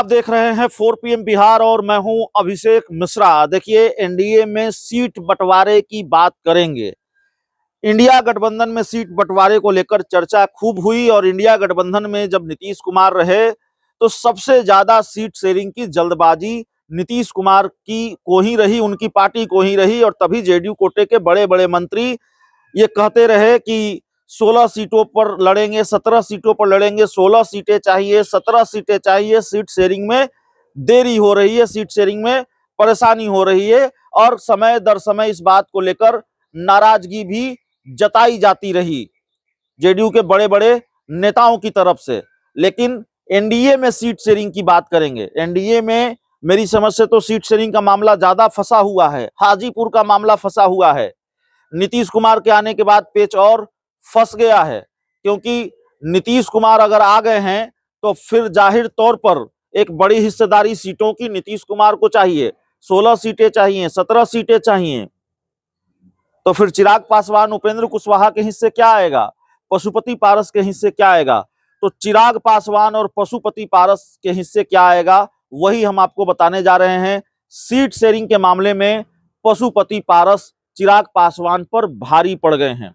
आप देख रहे हैं 4 PM बिहार और मैं हूं अभिषेक मिश्रा। देखिए, एनडीए में सीट बंटवारे की बात करेंगे। इंडिया गठबंधन में सीट बंटवारे को लेकर चर्चा खूब हुई और इंडिया गठबंधन में जब नीतीश कुमार रहे तो सबसे ज्यादा सीट शेयरिंग की जल्दबाजी नीतीश कुमार की को ही रही, उनकी पार्टी को ही रही। और तभी जेडीयू कोटे के बड़े बड़े मंत्री ये कहते रहे कि 16 सीटों पर लड़ेंगे, 17 सीटों पर लड़ेंगे, 16 सीटें चाहिए, 17 सीटें चाहिए। सीट शेयरिंग में देरी हो रही है, सीट शेयरिंग में परेशानी हो रही है और समय दर समय इस बात को लेकर नाराजगी भी जताई जाती रही जेडीयू के बड़े बड़े नेताओं की तरफ से। लेकिन एनडीए में सीट शेयरिंग की बात करेंगे। एनडीए में मेरी समझ से तो सीट शेयरिंग का मामला ज्यादा फंसा हुआ है, हाजीपुर का मामला फंसा हुआ है। नीतीश कुमार के आने के बाद पेच और फंस गया है, क्योंकि नीतीश कुमार अगर आ गए हैं तो फिर जाहिर तौर पर एक बड़ी हिस्सेदारी सीटों की नीतीश कुमार को चाहिए। 16 सीटें चाहिए, 17 सीटें चाहिए, तो फिर चिराग पासवान, उपेंद्र कुशवाहा के हिस्से क्या आएगा, पशुपति पारस के हिस्से क्या आएगा? तो चिराग पासवान और पशुपति पारस के हिस्से क्या आएगा, वही हम आपको बताने जा रहे हैं। सीट शेयरिंग के मामले में पशुपति पारस चिराग पासवान पर भारी पड़ गए हैं।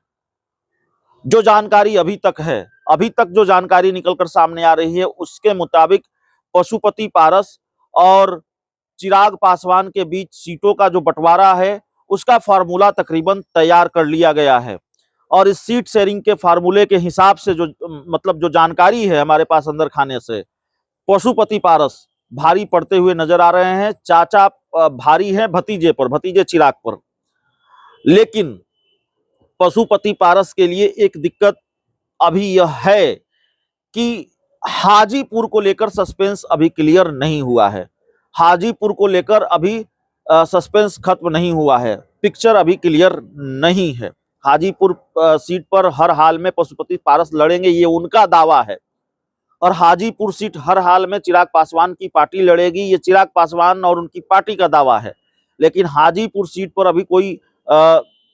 जो जानकारी अभी तक जो जानकारी निकलकर सामने आ रही है उसके मुताबिक पशुपति पारस और चिराग पासवान के बीच सीटों का जो बंटवारा है उसका फार्मूला तकरीबन तैयार कर लिया गया है। और इस सीट शेयरिंग के फार्मूले के हिसाब से जो जानकारी है हमारे पास अंदर खाने से, पशुपति पारस भारी पड़ते हुए नजर आ रहे हैं। चाचा भारी हैं भतीजे चिराग पर। लेकिन पशुपति पारस के लिए एक दिक्कत अभी यह है कि हाजीपुर को लेकर सस्पेंस अभी क्लियर नहीं हुआ है। हाजीपुर को लेकर अभी सस्पेंस खत्म नहीं हुआ है, पिक्चर अभी क्लियर नहीं है। हाजीपुर सीट पर हर हाल में पशुपति पारस लड़ेंगे, ये उनका दावा है। और हाजीपुर सीट हर हाल में चिराग पासवान की पार्टी लड़ेगी, ये चिराग पासवान और उनकी पार्टी का दावा है। लेकिन हाजीपुर सीट पर अभी कोई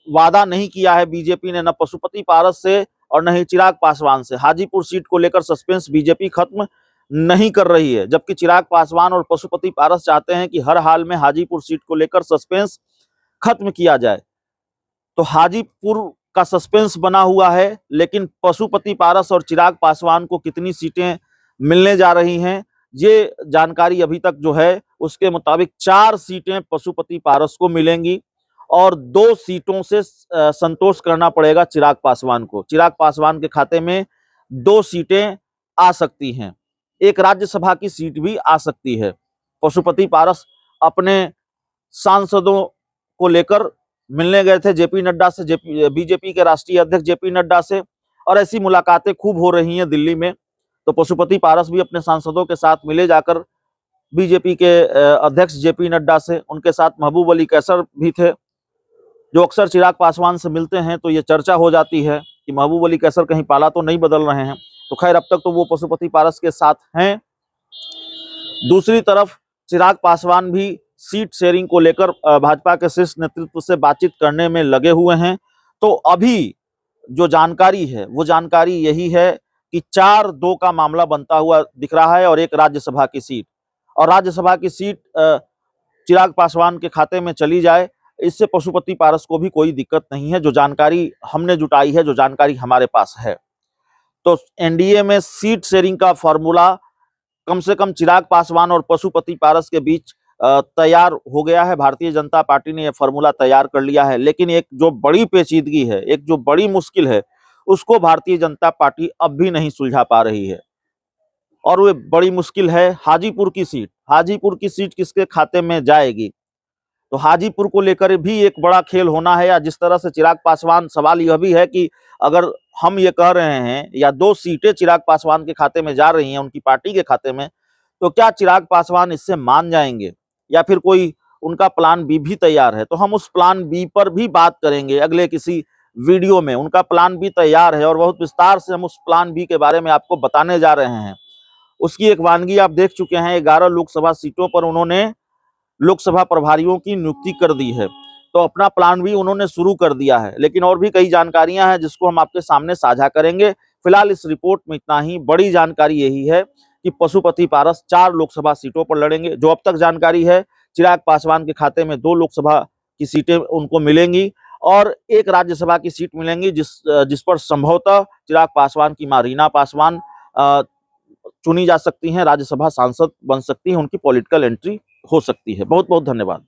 वादा नहीं किया है बीजेपी ने, न पशुपति पारस से और न ही चिराग पासवान से। हाजीपुर सीट को लेकर सस्पेंस बीजेपी खत्म नहीं कर रही है, जबकि चिराग पासवान और पशुपति पारस चाहते हैं कि हर हाल में हाजीपुर सीट को लेकर सस्पेंस खत्म किया जाए। तो हाजीपुर का सस्पेंस बना हुआ है, लेकिन पशुपति पारस और चिराग पासवान को कितनी सीटें मिलने जा रही हैं ये जानकारी अभी तक जो है उसके मुताबिक 4 सीटें पशुपति पारस को मिलेंगी और 2 सीटों से संतोष करना पड़ेगा चिराग पासवान को। चिराग पासवान के खाते में 2 सीटें आ सकती हैं, एक राज्यसभा की सीट भी आ सकती है। पशुपति पारस अपने सांसदों को लेकर मिलने गए थे जेपी नड्डा से, बीजेपी के राष्ट्रीय अध्यक्ष जेपी नड्डा से, और ऐसी मुलाकातें खूब हो रही हैं दिल्ली में। तो पशुपति पारस भी अपने सांसदों के साथ मिले जाकर बीजेपी के अध्यक्ष जेपी नड्डा से। उनके साथ महबूब अली कैसर भी थे, जो अक्सर चिराग पासवान से मिलते हैं। तो ये चर्चा हो जाती है कि महबूब अली कैसर कहीं पाला तो नहीं बदल रहे हैं। तो खैर, अब तक तो वो पशुपति पारस के साथ हैं। दूसरी तरफ चिराग पासवान भी सीट शेयरिंग को लेकर भाजपा के शीर्ष नेतृत्व से बातचीत करने में लगे हुए हैं। तो अभी जो जानकारी है वो जानकारी यही है कि 4-2 का मामला बनता हुआ दिख रहा है और एक राज्यसभा की सीट, और राज्यसभा की सीट चिराग पासवान के खाते में चली जाए, इससे पशुपति पारस को भी कोई दिक्कत नहीं है। जो जानकारी हमने जुटाई है, जो जानकारी हमारे पास है, तो एनडीए में सीट शेयरिंग का फॉर्मूला कम से कम चिराग पासवान और पशुपति पारस के बीच तैयार हो गया है। भारतीय जनता पार्टी ने यह फॉर्मूला तैयार कर लिया है। लेकिन एक जो बड़ी पेचीदगी है, एक जो बड़ी मुश्किल है, उसको भारतीय जनता पार्टी अब भी नहीं सुलझा पा रही है, और वो बड़ी मुश्किल है हाजीपुर की सीट। हाजीपुर की सीट किसके खाते में जाएगी, तो हाजीपुर को लेकर भी एक बड़ा खेल होना है। या जिस तरह से चिराग पासवान, सवाल यह भी है कि अगर हम ये कह रहे हैं या 2 सीटें चिराग पासवान के खाते में जा रही हैं, उनकी पार्टी के खाते में, तो क्या चिराग पासवान इससे मान जाएंगे या फिर कोई उनका प्लान बी भी तैयार है? तो हम उस प्लान बी पर भी बात करेंगे अगले किसी वीडियो में। उनका प्लान बी तैयार है और बहुत विस्तार से हम उस प्लान बी के बारे में आपको बताने जा रहे हैं। उसकी एक वानगी आप देख चुके हैं। 11 लोकसभा सीटों पर उन्होंने लोकसभा प्रभारियों की नियुक्ति कर दी है, तो अपना प्लान भी उन्होंने शुरू कर दिया है। लेकिन और भी कई जानकारियां हैं जिसको हम आपके सामने साझा करेंगे। फिलहाल इस रिपोर्ट में इतना ही। बड़ी जानकारी यही है कि पशुपति पारस 4 लोकसभा सीटों पर लड़ेंगे। जो अब तक जानकारी है, चिराग पासवान के खाते में 2 लोकसभा की सीटें उनको मिलेंगी और 1 राज्यसभा की सीट मिलेंगी, जिस पर संभवतः चिराग पासवान की मां रीना पासवान चुनी जा सकती हैं, राज्यसभा सांसद बन सकती हैं, उनकी पॉलिटिकल एंट्री हो सकती है। बहुत बहुत धन्यवाद।